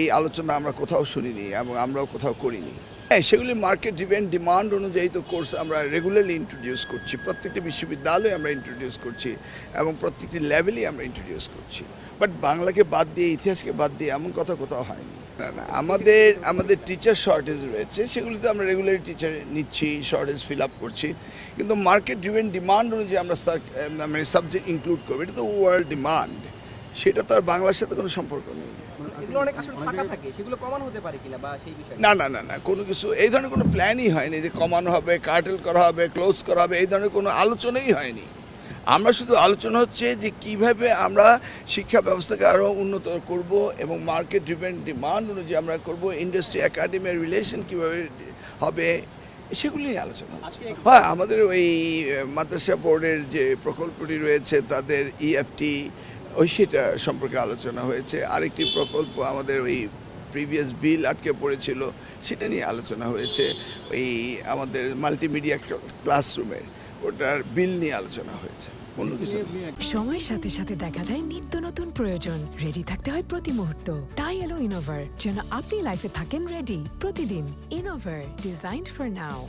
এই আলোচনা আমরা কোথাও শুনিনি এবং আমরাও কোথাও করিনি। হ্যাঁ, সেগুলি মার্কেট ড্রিভেন ডিমান্ড অনুযায়ী তো কোর্স আমরা রেগুলারলি ইন্ট্রোডিউস করছি, প্রত্যেকটি বিশ্ববিদ্যালয়ে আমরা ইন্ট্রোডিউস করছি এবং প্রত্যেকটি লেভেলেই আমরা ইন্ট্রোডিউস করছি। বাট বাংলাকে বাদ দিয়ে, ইতিহাসকে বাদ দিয়ে এমন কথা কোথাও হয়নি। না না, আমাদের টিচার শর্টেজ রয়েছে, সেগুলিতে আমরা রেগুলারলি টিচার নিচ্ছি, শর্টেজ ফিল আপ করছি। কিন্তু মার্কেট ড্রিভেন ডিমান্ড অনুযায়ী আমরা মানে সাবজেক্ট ইনক্লুড করবো, এটা তো ওয়ার্ল্ড ডিমান্ড, সেটা তো আর বাংলার সাথে কোনো সম্পর্ক নেই। এগুলো অনেক আসলে ফাঁকা থাকে, সেগুলো কমানো হতে পারে কিনা বা সেই বিষয়ে? না না না না, কোনো কিছু এই ধরনের কোনো প্ল্যানই হয়নি যে কমানো হবে, কার্টেল করা হবে, ক্লোজ করা হবে, এই ধরনের কোনো আলোচনাই হয়নি। আমরা শুধু আলোচনা হচ্ছে যে কিভাবে আমরা শিক্ষা ব্যবস্থাকে আরও উন্নত করব এবং মার্কেট ড্রিভেন ডিমান্ড অনুযায়ী আমরা করব, ইন্ডাস্ট্রি একাডেমির রিলেশন কীভাবে হবে, সেগুলি নিয়ে আলোচনা হচ্ছে। হ্যাঁ, আমাদের ওই মাদ্রাসা বোর্ডের যে প্রকল্পটি রয়েছে তাদের ইএফটি, সেটা সম্পর্কে আলোচনা হয়েছে। আরেকটি প্রকল্প আমাদের ওই প্রিভিয়াস বিল আটকে পড়েছিল, সেটা নিয়ে আলোচনা হয়েছে। ওই আমাদের মাল্টিমিডিয়া ক্লাসরুমের ওটার বিল নিয়ে আলোচনা হয়েছে, অন্য কিছু না। সময়ের সাথে সাথে দেখা দেয় নিত্য নতুন প্রয়োজন। রেডি থাকতে হয় প্রতি মুহূর্ত। তাই এলো ইনোভার, যেন আপনি লাইফে থাকেন রেডি প্রতিদিন। Innova, designed for now.